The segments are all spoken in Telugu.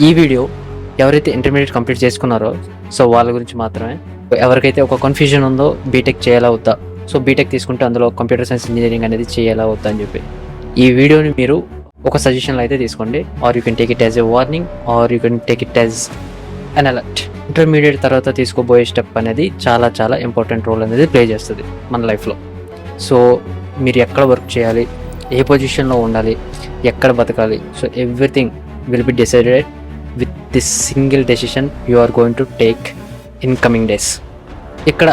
ఈ వీడియో ఎవరైతే ఇంటర్మీడియట్ కంప్లీట్ చేసుకున్నారో సో వాళ్ళ గురించి మాత్రమే. ఎవరికైతే ఒక కన్ఫ్యూజన్ ఉందో బీటెక్ చేయాలా వద్దా, సో బీటెక్ తీసుకుంటే అందులో కంప్యూటర్ సైన్స్ ఇంజనీరింగ్ అనేది చేయాలా వద్దా అని చెప్పి ఈ వీడియోని మీరు ఒక సజెషన్లో అయితే తీసుకోండి. Or you can take it as a warning, or you can take it as an alert. Intermediate తర్వాత తీసుకోబోయే స్టెప్ అనేది చాలా చాలా ఇంపార్టెంట్ రోల్ అనేది ప్లే చేస్తుంది మన లైఫ్లో. సో మీరు ఎక్కడ వర్క్ చేయాలి, ఏ పొజిషన్లో ఉండాలి, ఎక్కడ బతకాలి, so everything will be decided with this single decision you are going to take in coming days. ఇక్కడ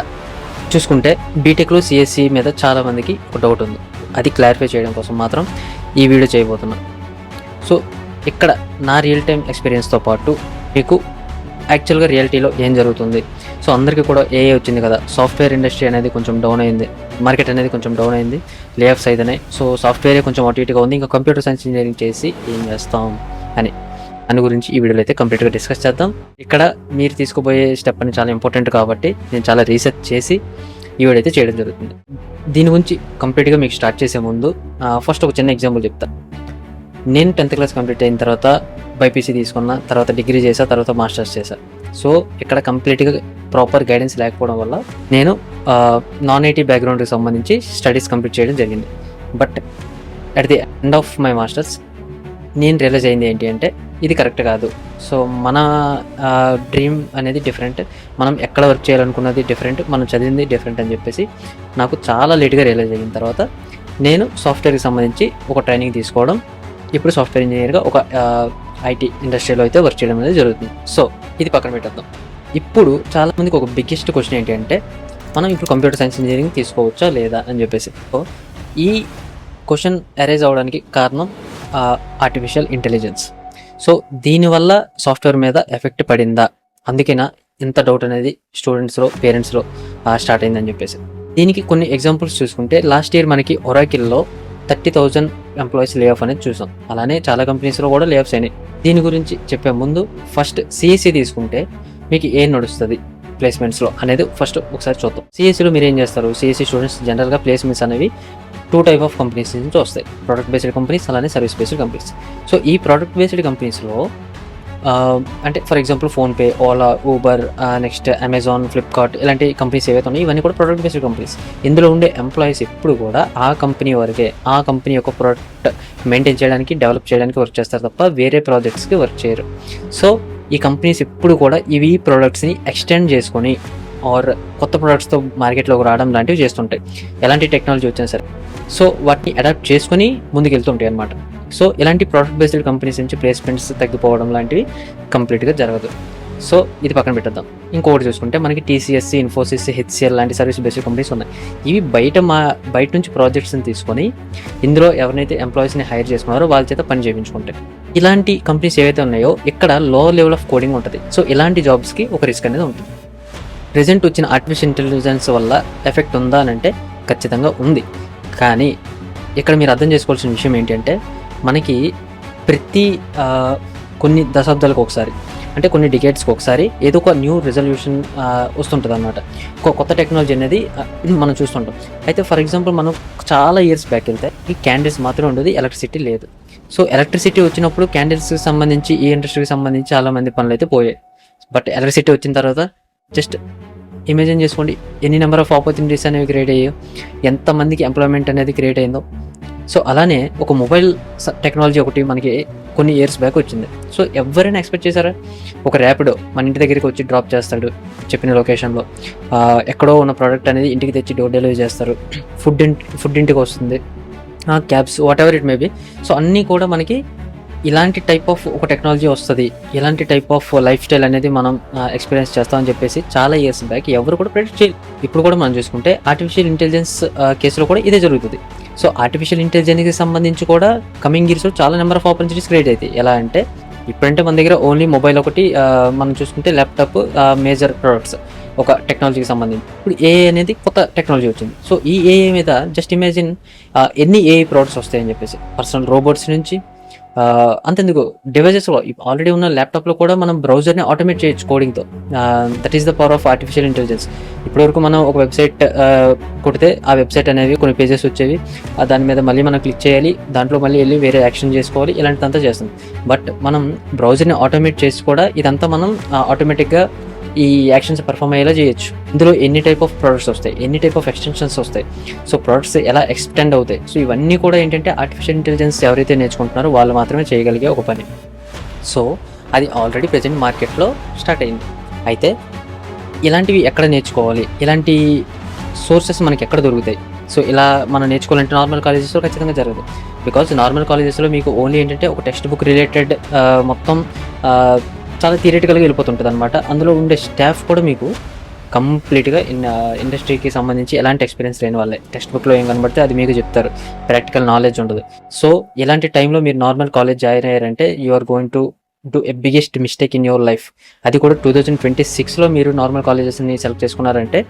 చూసుకుంటే బీటెక్లో సిఎస్సి మీద చాలామందికి ఒక డౌట్ ఉంది. అది క్లారిఫై చేయడం కోసం మాత్రం ఈ వీడియో చేయబోతున్నాను. సో ఇక్కడ నా రియల్ టైం ఎక్స్పీరియన్స్తో పాటు మీకు యాక్చువల్గా రియాలిటీలో ఏం జరుగుతుంది. సో అందరికీ కూడా ఏఐ వచ్చింది కదా, సాఫ్ట్వేర్ ఇండస్ట్రీ అనేది కొంచెం డౌన్ అయింది, మార్కెట్ అనేది కొంచెం డౌన్ అయింది, లేఆఫ్స్ అయితేనే. సో సాఫ్ట్వేరే కొంచెం అటు ఇటుగా ఉంది, ఇంకా కంప్యూటర్ సైన్స్ ఇంజనీరింగ్ చేసి ఏం చేస్తాం అని గురించి ఈ వీడియోలో అయితే కంప్లీట్గా డిస్కస్ చేద్దాం. ఇక్కడ మీరు తీసుకోబోయే స్టెప్ అని చాలా ఇంపార్టెంట్ కాబట్టి నేను చాలా రీసెర్చ్ చేసి ఈ వీడియో అయితే చేయడం జరుగుతుంది. దీని గురించి కంప్లీట్గా మీకు స్టార్ట్ చేసే ముందు ఫస్ట్ ఒక చిన్న ఎగ్జాంపుల్ చెప్తా. నేను 10th క్లాస్ కంప్లీట్ అయిన తర్వాత బైపీసీ తీసుకున్న తర్వాత డిగ్రీ చేసా, తర్వాత మాస్టర్స్ చేశా. సో ఇక్కడ కంప్లీట్గా ప్రాపర్ గైడెన్స్ లేకపోవడం వల్ల నేను నాన్ ఐటీ బ్యాక్గ్రౌండ్కి సంబంధించి స్టడీస్ కంప్లీట్ చేయడం జరిగింది. But at the end of my masters నేను రియలైజ్ అయింది ఏంటి అంటే ఇది కరెక్ట్ కాదు. సో మన డ్రీమ్ అనేది డిఫరెంట్, మనం ఎక్కడ వర్క్ చేయాలనుకున్నది డిఫరెంట్, మనం చదివింది డిఫరెంట్ అని చెప్పేసి నాకు చాలా లేట్గా రియలైజ్ అయిన తర్వాత నేను సాఫ్ట్వేర్కి సంబంధించి ఒక ట్రైనింగ్ తీసుకోవడం, ఇప్పుడు సాఫ్ట్వేర్ ఇంజనీర్గా ఒక ఐటీ ఇండస్ట్రీలో అయితే వర్క్ చేయడం అనేది జరుగుతుంది. సో ఇది పక్కన పెట్టేద్దాం. ఇప్పుడు చాలామందికి ఒక బిగ్గెస్ట్ క్వశ్చన్ ఏంటి అంటే మనం ఇప్పుడు కంప్యూటర్ సైన్స్ ఇంజనీరింగ్ తీసుకోవచ్చా లేదా అని చెప్పేసి. సో ఈ క్వశ్చన్ అరైజ్ అవ్వడానికి కారణం ఆర్టిఫిషియల్ ఇంటెలిజెన్స్. సో దీనివల్ల సాఫ్ట్వేర్ మీద ఎఫెక్ట్ పడిందా, అందుకేనా ఇంత డౌట్ అనేది స్టూడెంట్స్లో పేరెంట్స్లో స్టార్ట్ అయిందని చెప్పేసి. దీనికి కొన్ని ఎగ్జాంపుల్స్ చూసుకుంటే లాస్ట్ ఇయర్ మనకి ఒరాకిల్లో 30,000 ఎంప్లాయీస్ లే ఆఫ్ అనేది చూసాం. అలానే చాలా కంపెనీస్లో కూడా లే ఆఫ్స్ అయినాయి. దీని గురించి చెప్పే ముందు ఫస్ట్ సిఎస్సి తీసుకుంటే మీకు ఏం నడుస్తుంది ప్లేస్మెంట్స్లో అనేది ఫస్ట్ ఒకసారి చూద్దాం. సిఎస్సిలో మీరు ఏం చేస్తారు, సిఎస్సి స్టూడెంట్స్ జనరల్గా ప్లేస్మెంట్స్ అనేవి 2 టైప్ ఆఫ్ కంపెనీస్ నుంచి వస్తాయి, ప్రోడక్ట్ బేస్డ్ కంపెనీస్ అలానే సర్వీస్ బేస్డ్ కంపెనీస్. సో ఈ ప్రోడక్ట్ బేస్డ్ కంపెనీస్లో అంటే for example PhonePe, Ola, Uber, next Amazon, Flipkart ఇలాంటి కంపెనీస్ ఏవైతే ఉన్నాయో ఇవన్నీ కూడా ప్రోడక్ట్ బేస్డ్ కంపెనీస్. ఇందులో ఉండే ఎంప్లాయీస్ ఎప్పుడు కూడా ఆ కంపెనీ వరకే, ఆ కంపెనీ యొక్క ప్రోడక్ట్ మెయింటైన్ చేయడానికి, డెవలప్ చేయడానికి వర్క్ చేస్తారు తప్ప వేరే ప్రాజెక్ట్స్కి వర్క్ చేయరు. సో ఈ కంపెనీస్ ఎప్పుడు కూడా ఇవి ప్రోడక్ట్స్ని ఎక్స్టెండ్ చేసుకొని ఆర్ కొత్త ప్రోడక్ట్స్తో మార్కెట్లోకి రావడం లాంటివి చేస్తుంటాయి. ఎలాంటి టెక్నాలజీ వచ్చినా సరే సో వాటిని అడాప్ట్ చేసుకొని ముందుకెళ్తుంటాయి అన్నమాట. సో ఇలాంటి ప్రోడక్ట్ బేస్డ్ కంపెనీస్ నుంచి ప్లేస్మెంట్స్ తగ్గిపోవడం లాంటివి కంప్లీట్గా జరగదు. సో ఇది పక్కన పెట్టేద్దాం. ఇంకొకటి చూసుకుంటే మనకి టీసీఎస్, ఇన్ఫోసిస్, హెచ్సిఎల్ లాంటి సర్వీస్ బేస్డ్ కంపెనీస్ ఉన్నాయి. ఇవి బయట నుంచి ప్రాజెక్ట్స్ని తీసుకొని ఇందులో ఎవరినైతే ఎంప్లాయీస్ని హైర్ చేసుకున్నారో వాళ్ళ చేత పని చేయించుకుంటాయి. ఇలాంటి కంపెనీస్ ఏవైతే ఉన్నాయో ఇక్కడ లో లెవెల్ ఆఫ్ కోడింగ్ ఉంటుంది. సో ఇలాంటి జాబ్స్కి ఒక రిస్క్ అనేది ఉంటుంది. ప్రెజెంట్ వచ్చిన ఆర్టిఫిషియల్ ఇంటెలిజెన్స్ వల్ల ఎఫెక్ట్ ఉందా అని అంటే ఖచ్చితంగా ఉంది. కానీ ఇక్కడ మీరు అర్థం చేసుకోవాల్సిన విషయం ఏంటంటే మనకి ప్రతి కొన్ని దశాబ్దాలకు ఒకసారి అంటే కొన్ని డికేట్స్కి ఒకసారి ఏదో ఒక న్యూ రిజల్యూషన్ వస్తుంటుంది అన్నమాట. ఒక కొత్త టెక్నాలజీ అనేది మనం చూస్తుంటాం. అయితే ఫర్ ఎగ్జాంపుల్ మనం చాలా ఇయర్స్ బ్యాక్ వెళ్తే ఈ క్యాండిల్స్ మాత్రమే ఉండేది, ఎలక్ట్రిసిటీ లేదు. సో ఎలక్ట్రిసిటీ వచ్చినప్పుడు క్యాండిల్స్కి సంబంధించి ఈ ఇండస్ట్రీకి సంబంధించి చాలామంది పనులు అయితే పోయాయి. బట్ ఎలక్ట్రిసిటీ వచ్చిన తర్వాత జస్ట్ ఇమాజిన్ చేసుకోండి ఎన్ని నెంబర్ ఆఫ్ ఆపర్చునిటీస్ అనేవి క్రియేట్ అయ్యాయో, ఎంతమందికి ఎంప్లాయ్మెంట్ అనేది క్రియేట్ అయిందో. సో అలానే ఒక మొబైల్ టెక్నాలజీ ఒకటి మనకి కొన్ని ఇయర్స్ బ్యాక్ వచ్చింది. సో ఎవరైనా ఎక్స్పెక్ట్ చేశారా ఒక ర్యాపిడో మన ఇంటి దగ్గరికి వచ్చి డ్రాప్ చేస్తాడు చెప్పిన లొకేషన్లో, ఎక్కడో ఉన్న ప్రోడక్ట్ అనేది ఇంటికి తెచ్చి డోర్ డెలివరీ చేస్తారు, ఫుడ్ ఇంటికి వస్తుంది, cabs what ever it may B. So అన్నీ కూడా మనకి ఇలాంటి టైప్ ఆఫ్ ఒక టెక్నాలజీ వస్తుంది, ఇలాంటి టైప్ ఆఫ్ లైఫ్ స్టైల్ అనేది మనం ఎక్స్పీరియన్స్ చేస్తామని చెప్పేసి చాలా ఇయర్స్ బ్యాక్ ఎవరు కూడా ప్రెడిక్ట్ చేయలేదు. ఇప్పుడు కూడా మనం చూసుకుంటే ఆర్టిఫిషియల్ ఇంటెలిజెన్స్ కేసులో కూడా ఇదే జరుగుతుంది. సో ఆర్టిఫిషియల్ ఇంటెలిజెన్స్కి సంబంధించి కూడా కమింగ్ ఇయర్స్లో చాలా నెంబర్ ఆఫ్ ఆపర్చునిటీస్ క్రియేట్ అవుతాయి. ఎలా అంటే ఇప్పుడంటే మన దగ్గర ఓన్లీ మొబైల్ ఒకటి, మనం చూసుకుంటే ల్యాప్టాప్ మేజర్ ప్రొడక్ట్స్ ఒక టెక్నాలజీకి సంబంధించి. ఇప్పుడు ఏఐ అనేది కొత్త టెక్నాలజీ వచ్చింది. సో ఈ ఏఐ మీద జస్ట్ ఇమాజిన్ ఎన్ని ఏఐ ప్రొడక్ట్స్ వస్తాయని చెప్పేసి, పర్సనల్ రోబోట్స్ నుంచి అంతెందుకు డివైజెస్లో ఆల్రెడీ ఉన్న ల్యాప్టాప్లో కూడా మనం బ్రౌజర్ని ఆటోమేట్ చేయొచ్చు కోడింగ్తో. That is the power of artificial intelligence. ఇప్పటివరకు మనం ఒక వెబ్సైట్ కొడితే ఆ వెబ్సైట్ అనేవి కొన్ని పేజెస్ వచ్చేవి, దాని మీద మళ్ళీ మనం క్లిక్ చేయాలి, దాంట్లో మళ్ళీ వెళ్ళి వేరే యాక్షన్ చేసుకోవాలి, ఇలాంటిదంతా చేస్తుంది. బట్ మనం బ్రౌజర్ని ఆటోమేట్ చేసి కూడా ఇదంతా మనం ఆటోమేటిక్గా ఈ యాక్షన్స్ పర్ఫామ్ అయ్యేలా చేయొచ్చు. ఇందులో ఎన్ని టైప్ ఆఫ్ ప్రొడక్ట్స్ వస్తాయి, ఎన్ని టైప్ ఆఫ్ ఎక్స్టెన్షన్స్ వస్తాయి, సో ప్రొడక్ట్స్ ఎలా ఎక్స్టెండ్ అవుతాయి, సో ఇవన్నీ కూడా ఏంటంటే ఆర్టిఫిషియల్ ఇంటెలిజెన్స్ ఎవరైతే నేర్చుకుంటున్నారో వాళ్ళు మాత్రమే చేయగలిగే ఒక పని. సో అది ఆల్రెడీ ప్రజెంట్ మార్కెట్లో స్టార్ట్ అయింది. అయితే ఇలాంటివి ఎక్కడ నేర్చుకోవాలి, ఇలాంటి సోర్సెస్ మనకి ఎక్కడ దొరుకుతాయి? సో ఇలా మనం నేర్చుకోవాలంటే నార్మల్ కాలేజెస్లో ఖచ్చితంగా జరగదు. బికాజ్ నార్మల్ కాలేజెస్లో మీకు ఓన్లీ ఏంటంటే ఒక టెక్స్ట్ బుక్ రిలేటెడ్ మొత్తం చాలా థియరిటికల్గా వెళ్ళిపోతుంటుంది అనమాట. అందులో ఉండే స్టాఫ్ కూడా మీకు కంప్లీట్గా ఇండస్ట్రీకి సంబంధించి ఎలాంటి ఎక్స్పీరియన్స్ లేని వాళ్ళే. టెక్స్ట్ బుక్లో ఏం కనబడితే అది మీకు చెప్తారు, ప్రాక్టికల్ నాలెడ్జ్ ఉండదు. సో ఇలాంటి టైంలో మీరు నార్మల్ కాలేజ్ జాయిన్ అయ్యారంటే you are going to do a biggest mistake in your life. అది కూడా 2026లో మీరు నార్మల్ కాలేజెస్ని సెలెక్ట్ చేసుకున్నారంటే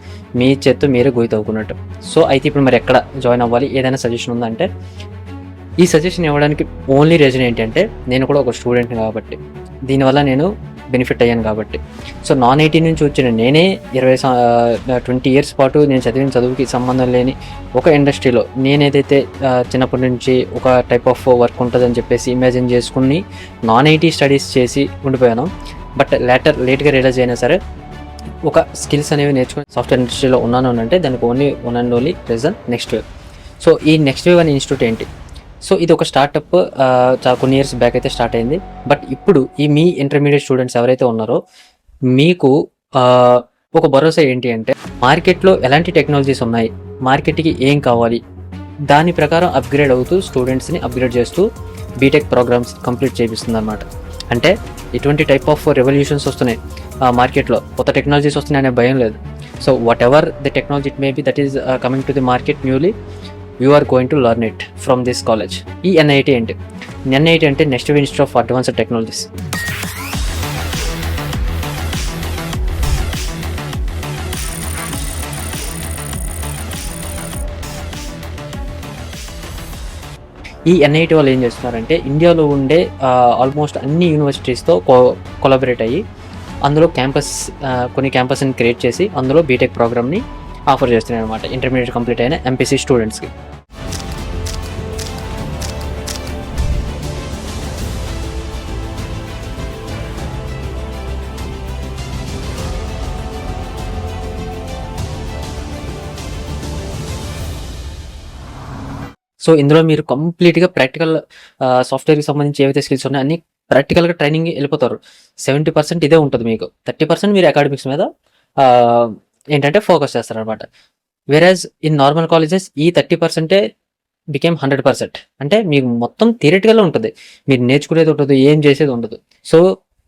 మీ చేత్తో మీరే గోయి తవ్వుకున్నట్టు. సో అయితే ఇప్పుడు మరి ఎక్కడ జాయిన్ అవ్వాలి, ఏదైనా సజెషన్ ఉందంటే ఈ సజెషన్ ఇవ్వడానికి ఓన్లీ రీజన్ ఏంటంటే నేను కూడా ఒక స్టూడెంట్ కాబట్టి, దీనివల్ల నేను బెనిఫిట్ అయ్యాను కాబట్టి. సో నాన్ ఐటీ నుంచి వచ్చిన నేనే 20 ఇయర్స్ పాటు నేను చదివిన చదువుకి సంబంధం లేని ఒక ఇండస్ట్రీలో నేనేదైతే చిన్నప్పటి నుంచి ఒక టైప్ ఆఫ్ వర్క్ ఉంటుందని చెప్పేసి ఇమాజిన్ చేసుకుని నాన్ ఐటీ స్టడీస్ చేసి ఉండిపోయాను. బట్ లేట్గా రియలైజ్ అయినా సరే ఒక స్కిల్స్ అనేవి నేర్చుకుని సాఫ్ట్వేర్ ఇండస్ట్రీలో ఉన్నాను అంటే దానికి only one and only reason next wave. So ఈ నెక్స్ట్ వేవ్ అనే ఇన్స్టిట్యూట్ ఏంటి? సో ఇది ఒక స్టార్టప్ కొన్ని ఇయర్స్ బ్యాక్ అయితే స్టార్ట్ అయింది. బట్ ఇప్పుడు ఈ మీ ఇంటర్మీడియట్ స్టూడెంట్స్ ఎవరైతే ఉన్నారో మీకు ఒక భరోసా ఏంటి అంటే మార్కెట్లో ఎలాంటి టెక్నాలజీస్ ఉన్నాయి, మార్కెట్కి ఏం కావాలి, దాని ప్రకారం అప్గ్రేడ్ అవుతూ స్టూడెంట్స్ని అప్గ్రేడ్ చేస్తూ బీటెక్ ప్రోగ్రామ్స్ కంప్లీట్ చేపిస్తుంది అన్నమాట. అంటే ఇటువంటి టైప్ ఆఫ్ రెవల్యూషన్స్ వస్తున్నాయి మార్కెట్లో, కొత్త టెక్నాలజీస్ వస్తున్నాయి అనే భయం లేదు. So whatever the technology it may be that is coming to the market newly, you are going to learn it from this college. ఈ ఎన్ఐటి ఏంటి? ఎన్ఐటి అంటే next wave institute of advanced technologies. ఈ ఎన్ఐటి వాళ్ళు ఏం చేస్తున్నారంటే ఇండియాలో ఉండే ఆల్మోస్ట్ అన్ని యూనివర్సిటీస్తో కొలాబరేట్ అయ్యి అందులో కొన్ని క్యాంపస్ని క్రియేట్ చేసి అందులో బీటెక్ ప్రోగ్రామ్ని ఆఫర్ చేస్తున్నాయి అనమాట ఇంటర్మీడియట్ కంప్లీట్ అయిన ఎంపీసీ స్టూడెంట్స్కి. సో ఇందులో మీరు కంప్లీట్గా ప్రాక్టికల్ సాఫ్ట్వేర్కి సంబంధించి ఏవైతే స్కిల్స్ ఉన్నాయో అన్ని ప్రాక్టికల్గా ట్రైనింగ్ వెళ్ళిపోతారు. 70% ఇదే ఉంటుంది, మీకు 30% మీరు అకాడమిక్స్ మీద ఏంటంటే ఫోకస్ చేస్తారనమాట. వేరాజ్ ఇన్ నార్మల్ కాలేజెస్ ఈ 30% బికేమ్ 100%. అంటే మీకు మొత్తం థియరిటికల్గా ఉంటుంది, మీరు నేర్చుకునేది ఉంటుంది, ఏం చేసేది ఉండదు. సో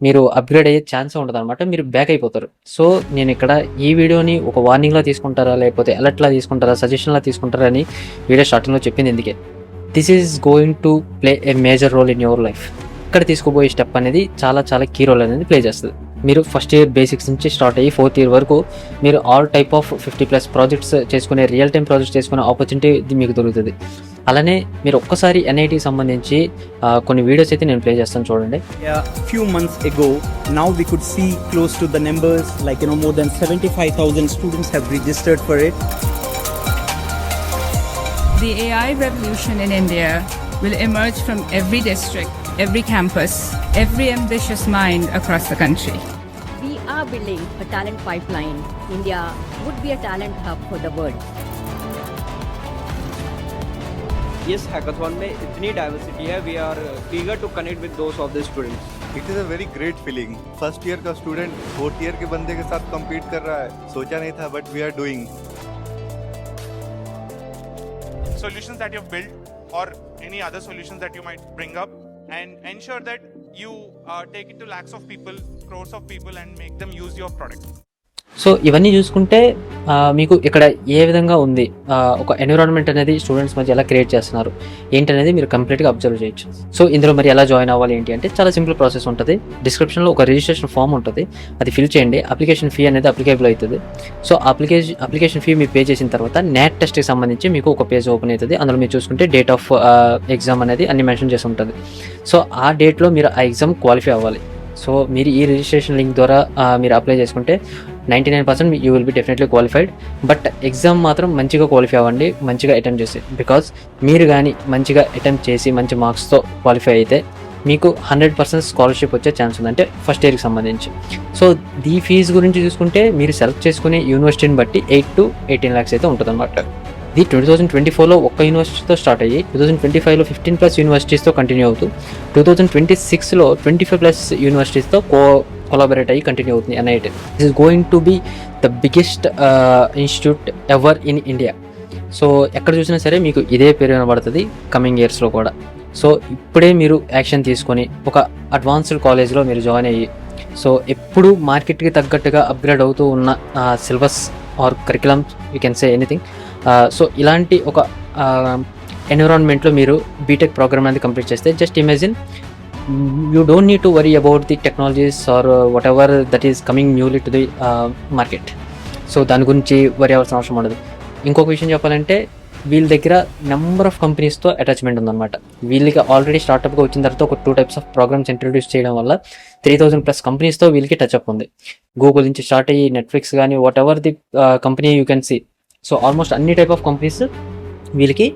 మీరు అప్గ్రేడ్ అయ్యే ఛాన్స్ ఉంటుంది అనమాట, మీరు బ్యాక్ అయిపోతారు. సో నేను ఇక్కడ ఈ వీడియోని ఒక వార్నింగ్లా తీసుకుంటారా లేకపోతే అలర్ట్లా తీసుకుంటారా సజెషన్లా తీసుకుంటారా అని వీడియో స్టార్టింగ్లో చెప్పింది ఎందుకే. This is going to play a major role in your life. ఇక్కడ తీసుకోబోయే స్టెప్ అనేది చాలా చాలా కీ రోల్ అనేది ప్లే చేస్తుంది. మీరు ఫస్ట్ ఇయర్ బేసిక్స్ నుంచి స్టార్ట్ అయ్యి 4th ఇయర్ వరకు మీరు ఆల్ టైప్ ఆఫ్ 50+ ప్రాజెక్ట్స్ చేసుకునే రియల్ టైం ప్రాజెక్ట్స్ చేసుకునే ఆపర్చునిటీ మీకు దొరుకుతుంది. అలానే మీరు ఒక్కసారి ఎన్ఐటికి సంబంధించి కొన్ని వీడియోస్ అయితే నేను ప్లే చేస్తాను చూడండి. Few months ago, now we could see close to the numbers, like more than 75,000 students have registered for it. The AI revolution in India will emerge from every district, every campus, every ambitious mind across the country. We are building a talent pipeline. India would be a talent hub for the world. Yes, hackathon में इतनी डाइवर्सिटी है, we are eager to connect with those of the students. It is a very great feeling. First year का स्टूडेंट 4th ईयर के बंदे के साथ compete कर रहा है, सोचा नहीं था, but we are doing. Solutions that you've built or any other solutions that you might bring up, and ensure that you take it to lakhs of people, crores of people, and make them use your product. So ఇవన్నీ చూసుకుంటే మీకు ఇక్కడ ఏ విధంగా ఉంది, ఒక ఎన్విరాన్మెంట్ అనేది స్టూడెంట్స్ మధ్య ఎలా క్రియేట్ చేస్తున్నారు ఏంటనేది మీరు కంప్లీట్గా అబ్జర్వ్ చేయొచ్చు. సో ఇందులో మరి ఎలా జాయిన్ అవ్వాలి ఏంటి అంటే చాలా సింపుల్ ప్రాసెస్ ఉంటుంది. డిస్క్రిప్షన్లో ఒక రిజిస్ట్రేషన్ ఫామ్ ఉంటుంది, అది ఫిల్ చేయండి. అప్లికేషన్ ఫీ అనేది అప్లికేబుల్ అవుతుంది. సో అప్లికేషన్ ఫీ మీరు పే చేసిన తర్వాత NAT టెస్ట్కి సంబంధించి మీకు ఒక పేజ్ ఓపెన్ అవుతుంది. అందులో మీరు చూసుకుంటే డేట్ ఆఫ్ ఎగ్జామ్ అనేది అన్ని మెన్షన్ చేసి ఉంటుంది. సో ఆ డేట్లో మీరు ఆ ఎగ్జామ్ క్వాలిఫై అవ్వాలి. సో మీరు ఈ రిజిస్ట్రేషన్ లింక్ ద్వారా మీరు అప్లై చేసుకుంటే 99% you will be definitely qualified. But exam మాత్రం మంచిగా క్వాలిఫై అవ్వండి, మంచిగా అటెంప్ట్ చేసి. బికాజ్ మీరు కానీ మంచిగా అటెంప్ట్ చేసి మంచి మార్క్స్తో క్వాలిఫై అయితే మీకు 100% స్కాలర్షిప్ వచ్చే ఛాన్స్ ఉంది, అంటే ఫస్ట్ ఇయర్కి సంబంధించి. సో ఈ ఫీజు గురించి చూసుకుంటే మీరు సెలెక్ట్ చేసుకునే యూనివర్సిటీని బట్టి 8 to 18 lakhs అయితే ఉంటుంది అన్నమాట. ఇది 2024లో ఒక్క యూనివర్సిటీతో స్టార్ట్ అయ్యి 2025లో 15+ యూనివర్సిటీస్తో కంటిన్యూ అవుతూ 2026లో 25+ యూనివర్సిటీస్తో కొలాబరేట్ అయ్యి కంటిన్యూ అవుతుంది NIT. This is going to be the biggest institute ever in India. So ఎక్కడ చూసినా సరే మీకు ఇదే పేరు వినబడుతుంది కమింగ్ ఇయర్స్లో కూడా. సో ఇప్పుడే మీరు యాక్షన్ తీసుకొని ఒక అడ్వాన్స్డ్ కాలేజ్లో మీరు జాయిన్ అయ్యి, సో ఎప్పుడు మార్కెట్కి తగ్గట్టుగా అప్గ్రేడ్ అవుతూ ఉన్న syllabus or curriculum, you can say anything. So ఇలాంటి ఒక ఎన్విరాన్మెంట్లో మీరు బీటెక్ ప్రోగ్రామ్ అనేది కంప్లీట్ చేస్తే just imagine, you don't need to worry about the technologies or whatever that is coming newly to the market. So దాని గురించి వరీ అవ్వాల్సిన అవసరం ఉండదు. ఇంకొక విషయం చెప్పాలంటే వీళ్ళ దగ్గర నెంబర్ ఆఫ్ కంపెనీస్తో అటాచ్మెంట్ ఉందన్నమాట. వీళ్ళకి ఆల్రెడీ స్టార్టప్గా వచ్చిన తర్వాత ఒక 2 types ఆఫ్ ప్రోగ్రామ్స్ ఇంట్రడ్యూస్ చేయడం వల్ల 3000+ కంపెనీస్తో వీళ్ళకి టచ్అప్ ఉంది. గూగుల్ నుంచి స్టార్ట్ అయ్యి నెట్ఫ్లిక్స్ కానీ whatever the company you can see. So almost అన్ని టైప్ ఆఫ్ కంపెనీస్ వీళ్ళకి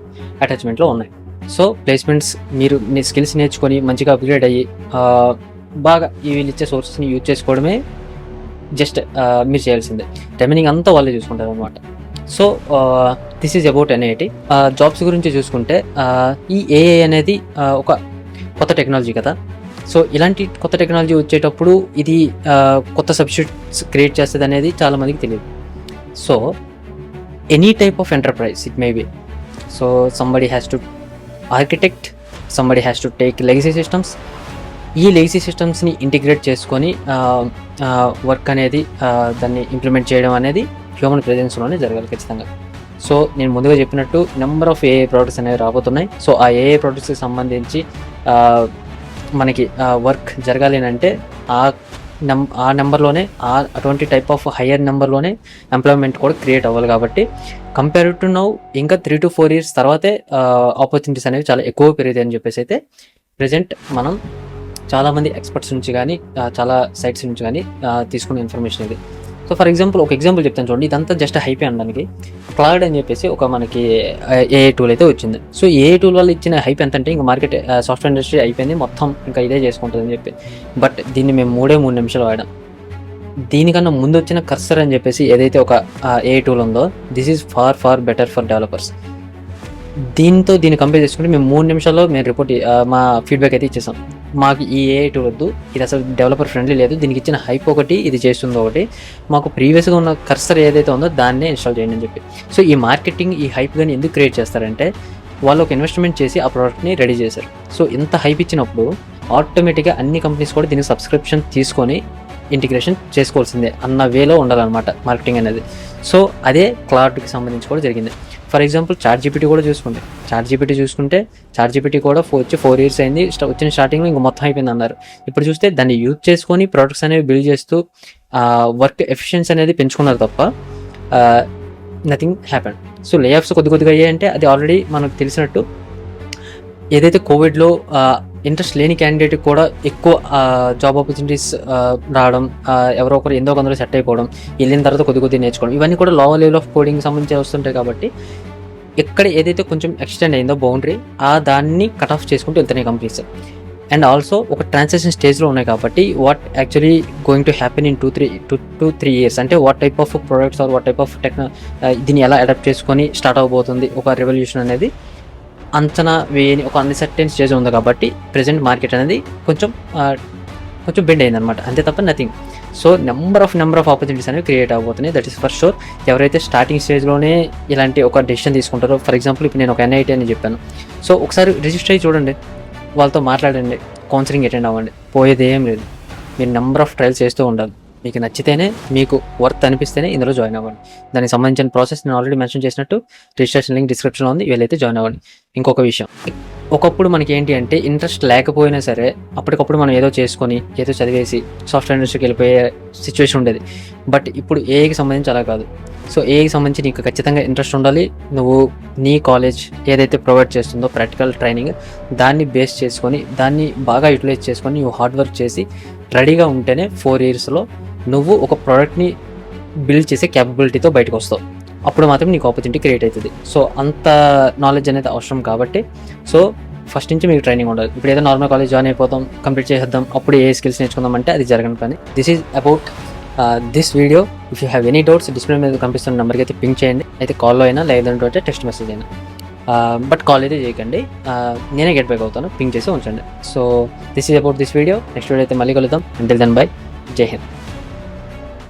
అటాచ్మెంట్లో ఉన్నాయి. సో ప్లేస్మెంట్స్ మీరు మీ స్కిల్స్ నేర్చుకొని మంచిగా అప్గ్రేడ్ అయ్యి బాగా వీళ్ళు ఇచ్చే సోర్సెస్ని యూజ్ చేసుకోవడమే జస్ట్ మీరు చేయాల్సిందే. రిమైనింగ్ అంతా వాళ్ళే చూసుకుంటారు అనమాట. So this is about NIT. Jobs గురించి చూసుకుంటే ఈ AI అనేది ఒక కొత్త టెక్నాలజీ కదా. సో ఇలాంటి కొత్త టెక్నాలజీ వచ్చేటప్పుడు ఇది కొత్త సబ్స్టిట్యూట్స్ క్రియేట్ చేస్తుంది అనేది చాలామందికి తెలియదు. So any type of enterprise it may B. So somebody has to architect, somebody has to take legacy systems. ఈ లెగసీ సిస్టమ్స్ని ఇంటిగ్రేట్ చేసుకొని వర్క్ అనేది దాన్ని ఇంప్లిమెంట్ చేయడం అనేది హ్యూమన్ ప్రెజెన్స్లోనే జరగాలి ఖచ్చితంగా. సో నేను ముందుగా చెప్పినట్టు నెంబర్ ఆఫ్ AI ప్రోడక్ట్స్ అనేవి రాబోతున్నాయి. సో ఆ AI ప్రోడక్ట్స్కి సంబంధించి మనకి వర్క్ జరగాలి అంటే ఆ నెంబర్లోనే అటువంటి టైప్ ఆఫ్ హయ్యర్ నెంబర్లోనే ఎంప్లాయ్మెంట్ కూడా క్రియేట్ అవ్వాలి. కాబట్టి కంపేర్ టు నౌ ఇంకా 3 to 4 years తర్వాతే ఆపర్చునిటీస్ అనేవి చాలా ఎక్కువ పెరుగుతాయి అని చెప్పేసి అయితే ప్రజెంట్ మనం చాలామంది ఎక్స్పర్ట్స్ నుంచి కానీ చాలా సైట్స్ నుంచి కానీ తీసుకున్న ఇన్ఫర్మేషన్ ఇది. సో ఫర్ ఎగ్జాంపుల్ ఒక ఎగ్జాంపుల్ చెప్తాను చూడండి. ఇదంతా జస్ట్ హైప్ అనడానికి క్లౌడ్ అని చెప్పేసి ఒక మనకి AI టూల్ అయితే వచ్చింది. సో AI టూల్ వల్ల ఇచ్చిన హైప్ ఎంత అంటే ఇంకా మార్కెట్ సాఫ్ట్వేర్ ఇండస్ట్రీ అయిపోయింది మొత్తం, ఇంకా ఇదే చేసుకుంటుంది అని చెప్పి. బట్ దీన్ని మేము 3 నిమిషాలు వాడాం. దీనికన్నా ముందు వచ్చిన కర్సర్ అని చెప్పేసి ఏదైతే ఒక AI టూల్ ఉందో, this is far better for developers. దీన్ని కంపేర్ చేసుకుంటే మేము 3 నిమిషాల్లో మేము రిపోర్ట్ మా ఫీడ్బ్యాక్ అయితే ఇచ్చేసాం. మాకు ఈ AI టూల్ వద్దు, ఇది అసలు డెవలపర్ ఫ్రెండ్లీ లేదు, దీనికి ఇచ్చిన హైప్ ఒకటి, ఇది చేస్తుంది ఒకటి, మాకు ప్రీవియస్గా ఉన్న కర్సర్ ఏదైతే ఉందో దాన్నే ఇన్స్టాల్ చేయండి అని చెప్పి. సో ఈ మార్కెటింగ్ ఈ హైప్ కానీ ఎందుకు క్రియేట్ చేస్తారంటే వాళ్ళు ఒక ఇన్వెస్ట్మెంట్ చేసి ఆ ప్రోడక్ట్ని రెడీ చేశారు. సో ఇంత హైప్ ఇచ్చినప్పుడు ఆటోమేటిక్గా అన్ని కంపెనీస్ కూడా దీనికి సబ్స్క్రిప్షన్ తీసుకొని ఇంటిగ్రేషన్ చేసుకోవాల్సిందే అన్న వేలో ఉండాలన్నమాట మార్కెటింగ్ అనేది. సో అదే క్లౌడ్కి సంబంధించి కూడా జరిగింది. ఫర్ ఎగ్జాంపుల్ ChatGPT కూడా చూసుకుంటే ChatGPT కూడా వచ్చి 4 years అయింది. వచ్చిన స్టార్టింగ్లో ఇంకా మొత్తం అయిపోయింది అన్నారు. ఇప్పుడు చూస్తే దాన్ని యూజ్ చేసుకొని ప్రోడక్ట్స్ అనేవి బిల్డ్ చేస్తూ వర్క్ ఎఫిషియన్సీ అనేది పెంచుకున్నారు తప్ప నథింగ్ హ్యాపెండ్. సో లేఆఫ్స్ కొద్దిగా అయ్యాయంటే అది ఆల్రెడీ మనకు తెలిసినట్టు. ఏదైతే కోవిడ్లో ఇంట్రెస్ట్ లేని క్యాండిడేట్కి కూడా ఎక్కువ జాబ్ ఆపర్చునిటీస్ రావడం, ఎవరో ఒకరు ఎంతో కొందరు సెట్ అయిపోవడం, వెళ్ళిన తర్వాత కొద్ది నేర్చుకోవడం, ఇవన్నీ కూడా లోవర్ లెవెల్ ఆఫ్ కోడింగ్ సంబంధించి వస్తుంటాయి. కాబట్టి ఎక్కడ ఏదైతే కొంచెం ఎక్స్టెండ్ అయిందో బౌండరీ, దాన్ని కట్ ఆఫ్ చేసుకుంటూ వెళ్తున్నాయి కంపెనీస్. అండ్ ఆల్సో ఒక ట్రాన్సాక్షన్ స్టేజ్లో ఉన్నాయి కాబట్టి what actually going to happen in 2-3 years అంటే what type of products or what type of దీన్ని ఎలా అడాప్ట్ చేసుకొని స్టార్ట్ అవబోతుంది ఒక రెవల్యూషన్ అనేది అంచనా వేయని ఒక అన్సర్టెన్ స్టేజ్ ఉంది. కాబట్టి ప్రెజెంట్ మార్కెట్ అనేది కొంచెం బెండ్ అయింది అనమాట, అంతే తప్ప nothing. So number of opportunities అనేవి క్రియేట్ అవబోతున్నాయి, దట్ ఈస్ ఫర్ షూర్. ఎవరైతే స్టార్టింగ్ స్టేజ్లోనే ఇలాంటి ఒక డెసిషన్ తీసుకుంటారో, ఫర్ ఎగ్జాంపుల్ ఇప్పుడు నేను ఒక NIT అని చెప్పాను. సో ఒకసారి రిజిస్టర్ అయ్యి చూడండి, వాళ్ళతో మాట్లాడండి, కౌన్సిలింగ్ అటెండ్ అవ్వండి, పోయేది ఏం లేదు. మీరు నెంబర్ ఆఫ్ ట్రయల్స్ చేస్తూ ఉండాలి. మీకు నచ్చితేనే, మీకు వర్త్ అనిపిస్తేనే ఇందులో జాయిన్ అవ్వండి. దానికి సంబంధించిన ప్రాసెస్ నేను ఆల్రెడీ మెన్షన్ చేసినట్టు రిజిస్ట్రేషన్ లింక్ డిస్క్రిప్షన్లో ఉంది, వీళ్ళైతే జాయిన్ అవ్వండి. ఇంకొక విషయం, ఒకప్పుడు మనకి ఏంటి అంటే ఇంట్రెస్ట్ లేకపోయినా సరే అప్పటికప్పుడు మనం ఏదో చేసుకొని ఏదో చదివేసి సాఫ్ట్వేర్ ఇండస్ట్రీకి వెళ్ళిపోయే సిచ్యువేషన్ ఉండేది. బట్ ఇప్పుడు ఏఐకి సంబంధించి అలా కాదు. సో ఏఐకి సంబంధించి నీకు ఖచ్చితంగా ఇంట్రెస్ట్ ఉండాలి. నువ్వు నీ కాలేజ్ ఏదైతే ప్రొవైడ్ చేస్తుందో ప్రాక్టికల్ ట్రైనింగ్, దాన్ని బేస్ చేసుకొని దాన్ని బాగా యూటిలైజ్ చేసుకొని నువ్వు హార్డ్ వర్క్ చేసి రెడీగా ఉంటేనే 4 yearsలో నువ్వు ఒక ప్రోడక్ట్ని బిల్డ్ చేసే క్యాపబిలిటీతో బయటకు వస్తావు. అప్పుడు మాత్రం నీకు ఆపర్చునిటీ క్రియేట్ అవుతుంది. సో అంత నాలెడ్జ్ అనేది అవసరం కాబట్టి సో ఫస్ట్ నుంచి మీకు ట్రైనింగ్ ఉండాలి. ఇప్పుడు ఏదో నార్మల్ కాలేజ్ జాయిన్ అయిపోతాం, కంప్లీట్ చేసేద్దాం, అప్పుడు ఏ స్కిల్స్ నేర్చుకుందాం అంటే అది జరగని పని. This is about this video. If you have any doubts display మీద కనిపిస్తున్న నెంబర్కి అయితే పింక్ చేయండి. అయితే కాల్లో అయినా లేదంటే టెక్స్ట్ మెసేజ్ అయినా, బట్ కాల్ అయితే చేయకండి. నేనే గెట్ బ్యాక్ అవుతాను, పింక్ చేసి ఉంచండి. So this is about this video. Next video అయితే మళ్ళీ కలుద్దాం. Until then bye. జై హింద్.